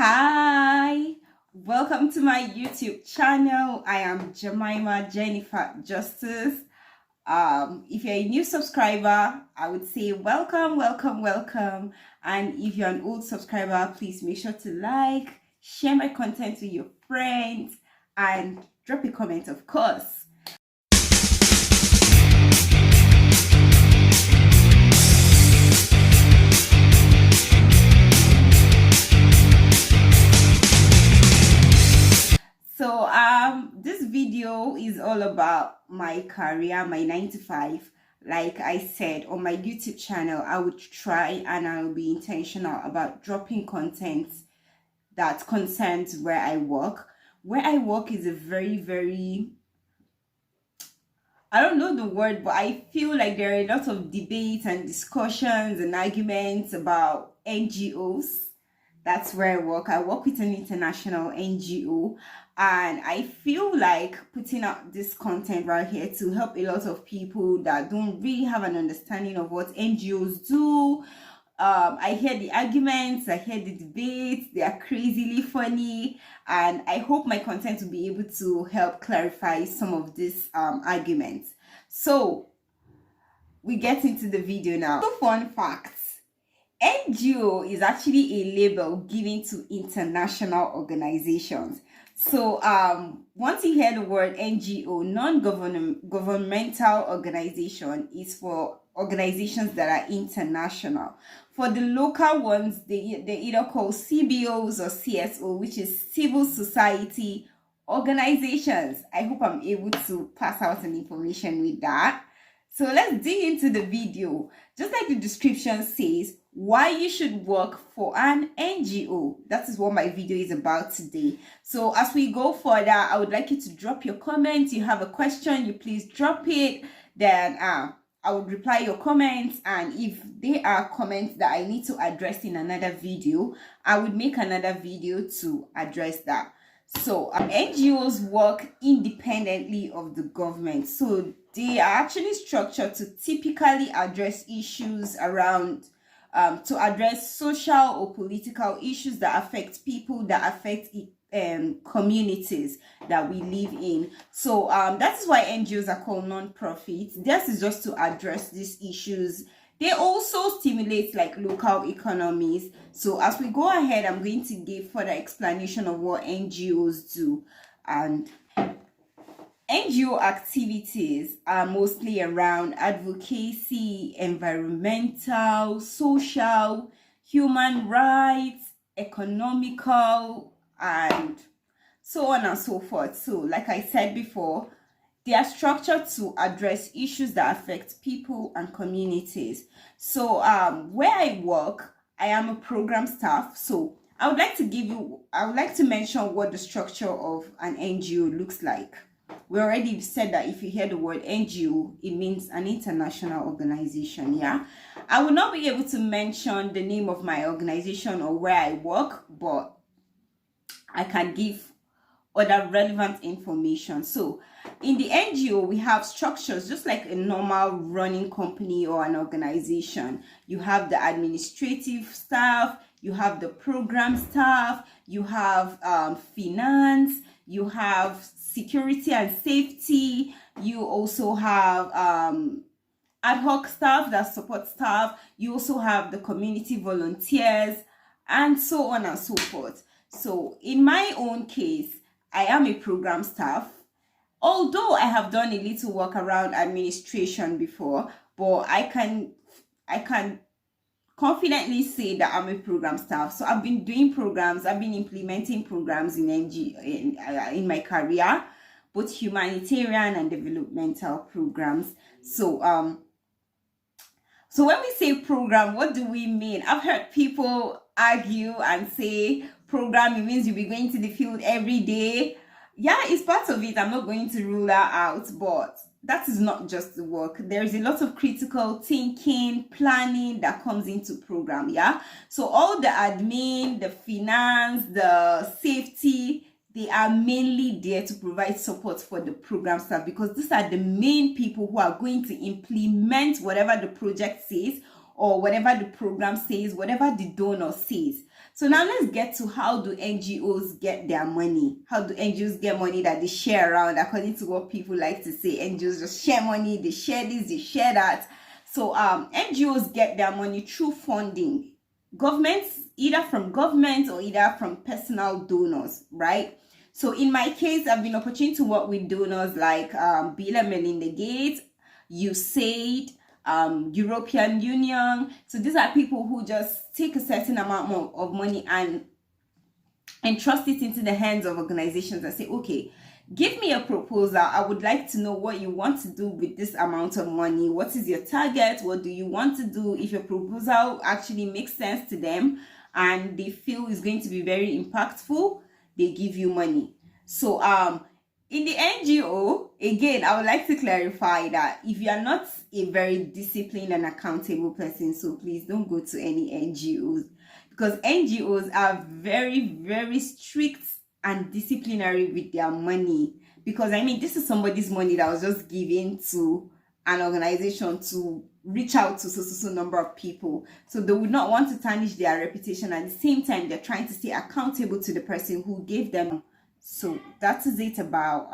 Hi, welcome to my YouTube channel. I am Jemima Jennifer Justice. If you're a new subscriber, I would say welcome. And if you're an old subscriber, please make sure to like, share my content with your friends, and drop a comment, of course. So this video is all about my career, my 9 to 5. Like I said, on my YouTube channel, I would try and I will be intentional about dropping content that concerns where I work. Where I work is a very, I don't know the word, but I feel like there are a lot of debates and discussions and arguments about NGOs. That's where I work. I work with an international NGO, and I feel like putting out this content right here to help a lot of people that don't really have an understanding of what NGOs do. I hear the arguments, I hear the debates, they are crazily funny, and I hope my content will be able to help clarify some of these arguments. So we get into the video now. So fun facts. NGO is actually a label given to international organizations. So once you hear the word NGO, non-governmental organization, is for organizations that are international. For the local ones, they either call CBOs or CSO, which is civil society organizations. I hope I'm able to pass out some information with that. So let's dig into the video. Just like the description says, why you should work for an NGO. That is what my video is about today. So as we go further, I would like you to drop your comments. You have a question, you please drop it. Then I would reply your comments, and if there are comments that I need to address in another video, I would make another video to address that. So NGOs work independently of the government. So they are actually structured to typically address issues around to address social or political issues that affect people, that affect communities that we live in. So that is why NGOs are called non-profits. This is just to address these issues. They also stimulate like local economies. So as we go ahead, I'm going to give further explanation of what NGOs do. And NGO activities are mostly around advocacy, environmental, social, human rights, economical, and so on and so forth. So like I said before, they are structured to address issues that affect people and communities. So where I work, I am a program staff. So I would like to mention what the structure of an NGO looks like. We already said that if you hear the word NGO, it means an international organization. Yeah, I will not be able to mention the name of my organization or where I work, but I can give other relevant information. So in the NGO, we have structures just like a normal running company or an organization. You have the administrative staff, you have the program staff, you have finance, you have security and safety, you also have ad hoc staff, that support staff, you also have the community volunteers, and so on and so forth. So in my own case, I am a program staff, although I have done a little work around administration before, but I can confidently say that I'm a program staff. So I've been doing programs, I've been implementing programs in in my career, both humanitarian and developmental programs. So so when we say program, what do we mean? I've heard people argue and say program, it means you'll be going to the field every day. Yeah, it's part of it. I'm not going to rule that out, but that is not just the work. There is a lot of critical thinking, planning that comes into program. Yeah, so all the admin, the finance, the safety, they are mainly there to provide support for the program staff, because these are the main people who are going to implement whatever the project says or whatever the program says, whatever the donor says. So now let's get to how do NGOs get their money? How do NGOs get money that they share around? According to what people like to say, NGOs just share money, they share this, they share that. So NGOs get their money through funding. Governments, either from government or either from personal donors, right? So in my case, I've been opportunity to work with donors like Bill and Melinda Gates, USAID, European Union. So these are people who just take a certain amount of money and entrust it into the hands of organizations and say, okay, give me a proposal. I would like to know what you want to do with this amount of money. What is your target? What do you want to do? If your proposal actually makes sense to them and they feel is going to be very impactful, they give you money. So in the NGO, again, I would like to clarify that if you are not a very disciplined and accountable person, so please don't go to any NGOs, because NGOs are very, very strict and disciplinary with their money. Because I mean, this is somebody's money that was just given to an organization to reach out to so number of people. So they would not want to tarnish their reputation. At the same time, they're trying to stay accountable to the person who gave them. So that is it about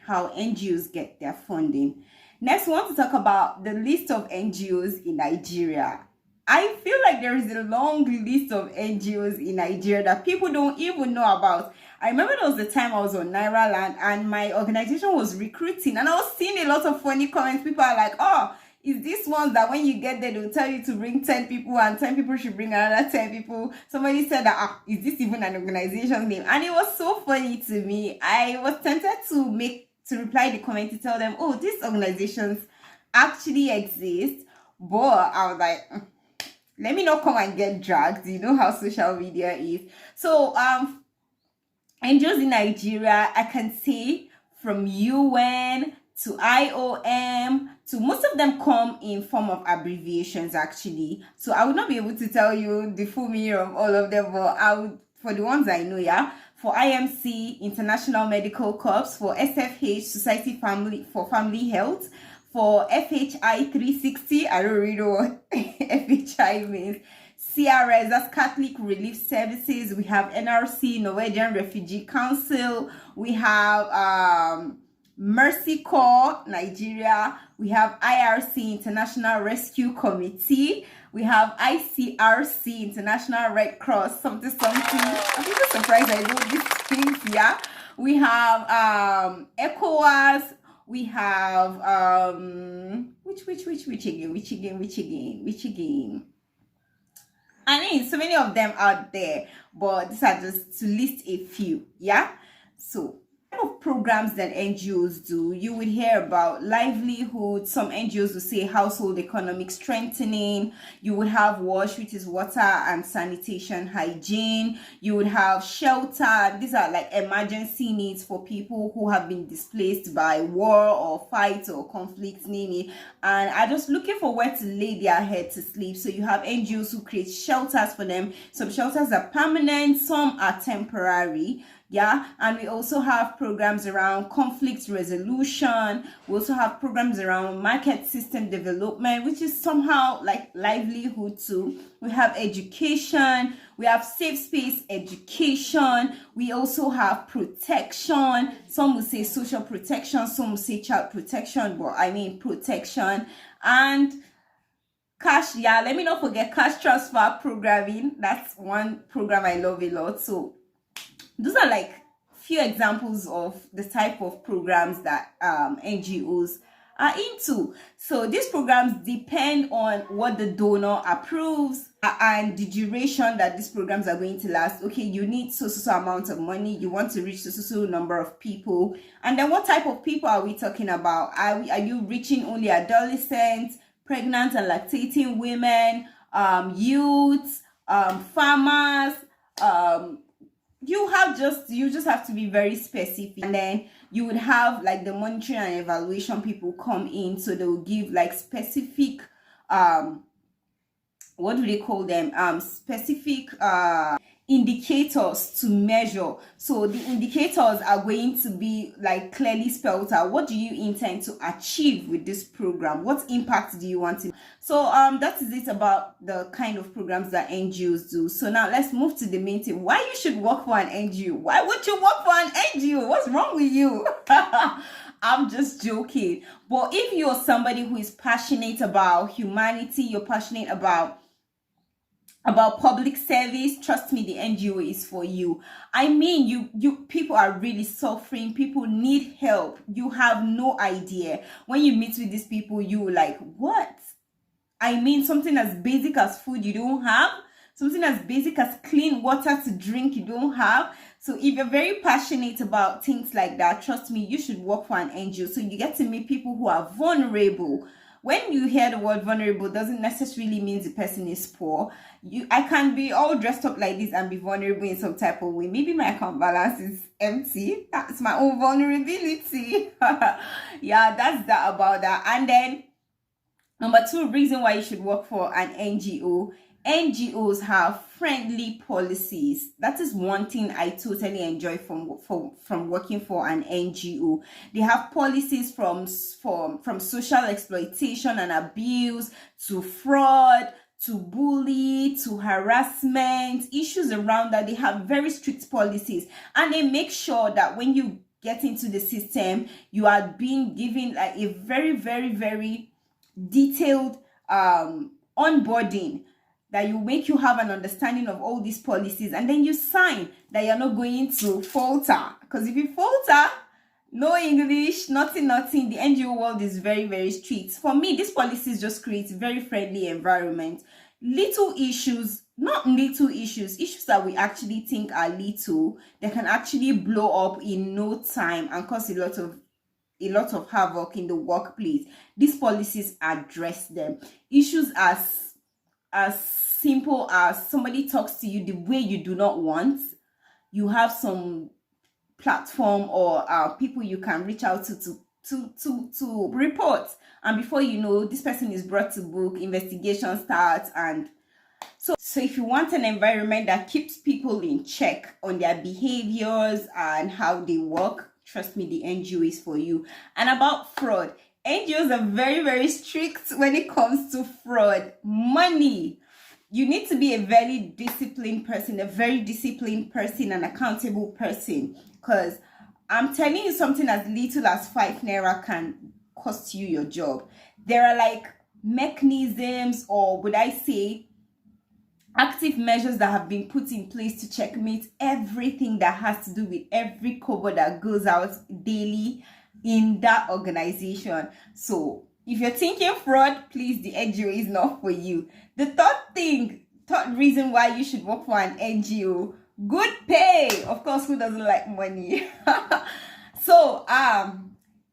how NGOs get their funding. Next, we want to talk about the list of NGOs in Nigeria. I feel like there is a long list of NGOs in Nigeria that people don't even know about. I remember there was the time I was on Naira Land and my organization was recruiting, and I was seeing a lot of funny comments. People are like, oh, is this one that when you get there, they'll tell you to bring 10 people and 10 people should bring another 10 people. Somebody said that, is this even an organization name? And it was so funny to me. I was tempted to reply the comment to tell them, oh, these organizations actually exist. But I was like, let me not come and get dragged. You know how social media is. So NGOs in Nigeria, I can say from UN to IOM to most of them come in form of abbreviations actually. So I would not be able to tell you the full meaning of all of them, but I would, for the ones I know, yeah. For IMC, International Medical Corps, for SFH, Society for Family Health, for FHI 360, I don't really know what FHI means. CRS, that's Catholic Relief Services. We have NRC, Norwegian Refugee Council. We have Mercy Corps, Nigeria. We have IRC, International Rescue Committee. We have ICRC, International Red Cross, something. I'm just surprised I know these things, yeah. We have ECOWAS. We have which again? I mean, so many of them out there, but these are just to list a few, yeah. So of programs that NGOs do, you would hear about livelihood. Some NGOs will say household economic strengthening. You would have WASH, which is water and sanitation hygiene. You would have shelter. These are like emergency needs for people who have been displaced by war or fight or conflict, name it, and are just looking for where to lay their head to sleep. So you have NGOs who create shelters for them. Some shelters are permanent, some are temporary. Yeah, and we also have programs around conflict resolution. We also have programs around market system development, which is somehow like livelihood too. We have education. We have safe space education. We also have protection. Some will say social protection. Some will say child protection, but I mean protection. And cash, yeah, let me not forget cash transfer programming. That's one program I love a lot. So those are like few examples of the type of programs that NGOs are into. So these programs depend on what the donor approves and the duration that these programs are going to last. Okay, you need so amount of money. You want to reach so number of people. And then what type of people are we talking about? Are you reaching only adolescents, pregnant and lactating women, youths, farmers, you just have to be very specific. And then you would have like the monitoring and evaluation people come in, so they will give like specific what do they call them, specific indicators to measure. So the indicators are going to be like clearly spelled out. What do you intend to achieve with this program? What impact do you want to? So that is it about the kind of programs that NGOs do. So now let's move to the main thing. Why you should work for an NGO? Why would you work for an NGO? What's wrong with you? I'm just joking. But if you're somebody who is passionate about humanity, you're passionate about public service, trust me, the NGO is for you. I mean, you people are really suffering. People need help. You have no idea. When you meet with these people, you like, what? I mean, something as basic as food you don't have, something as basic as clean water to drink you don't have. So if you're very passionate about things like that, trust me, you should work for an NGO. So you get to meet people who are vulnerable. When you hear the word vulnerable, doesn't necessarily mean the person is poor. I can be all dressed up like this and be vulnerable in some type of way. Maybe my account balance is empty. That's my own vulnerability. Yeah, that's that about that. And then number 2 reason why you should work for an NGO. NGOs have friendly policies. That is one thing I totally enjoy from working for an NGO. They have policies from social exploitation and abuse to fraud to bully to harassment, issues around that. They have very strict policies, and they make sure that when you get into the system, you are being given like a very, very, very detailed onboarding that will make you have an understanding of all these policies, and then you sign that you're not going to falter. Because if you falter, no English, nothing, the NGO world is very, very strict. For me, these policies just create a very friendly environment. Little issues, not little issues that we actually think are little, they can actually blow up in no time and cause a lot of havoc in the workplace. These policies address them. Issues as simple as somebody talks to you the way you do not want, you have some platform or people you can reach out to report, and before you know, this person is brought to book, investigation starts. And so if you want an environment that keeps people in check on their behaviors and how they work, trust me, the NGO is for you. And about fraud, NGOs are very, very strict when it comes to fraud. Money, you need to be a very disciplined person, an accountable person, because I'm telling you, something as little as 5 naira can cost you your job. There are like mechanisms, or would I say active measures that have been put in place to checkmate everything that has to do with every kobo that goes out daily in that organization. So if you're thinking fraud, please, the NGO is not for you. The third reason why you should work for an NGO, good pay. Of course, who doesn't like money? So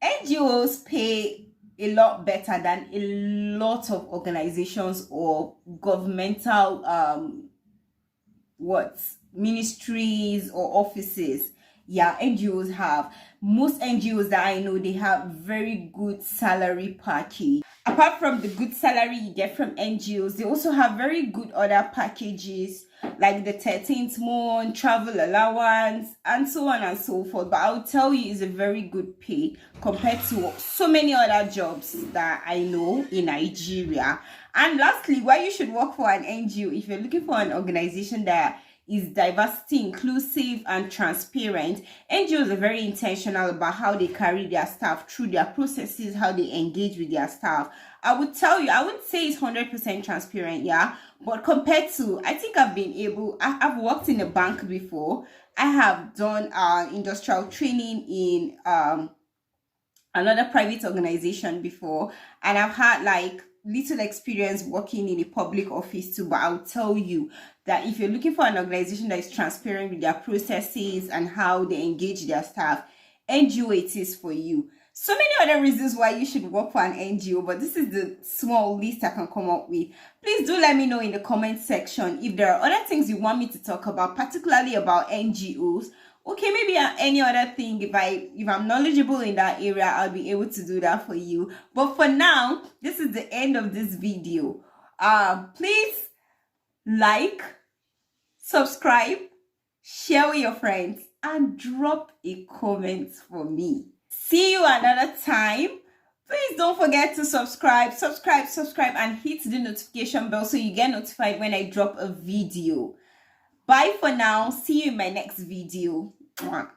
NGOs pay a lot better than a lot of organizations or governmental ministries or offices. Yeah, NGOs have. Most NGOs that I know, they have very good salary package. Apart from the good salary you get from NGOs, they also have very good other packages like the 13th month, travel allowance, and so on and so forth. But I'll tell you, it's a very good pay compared to so many other jobs that I know in Nigeria. And lastly, why you should work for an NGO, if you're looking for an organization that is diversity, inclusive, and transparent. NGOs are very intentional about how they carry their staff through their processes, how they engage with their staff. I would tell you, I wouldn't say it's 100% transparent, yeah, but compared to, I think I've worked in a bank before. I have done industrial training in another private organization before, and I've had like little experience working in a public office too. But I'll tell you that if you're looking for an organization that is transparent with their processes and how they engage their staff, NGO it is for you. So many other reasons why you should work for an NGO, but this is the small list I can come up with. Please do let me know in the comment section if there are other things you want me to talk about, particularly about NGOs. Okay, maybe any other thing, if I'm knowledgeable in that area, I'll be able to do that for you. But for now, this is the end of this video. Please like, subscribe, share with your friends, and drop a comment for me. See you another time. Please don't forget to subscribe, and hit the notification bell so you get notified when I drop a video. Bye for now. See you in my next video. Mwah.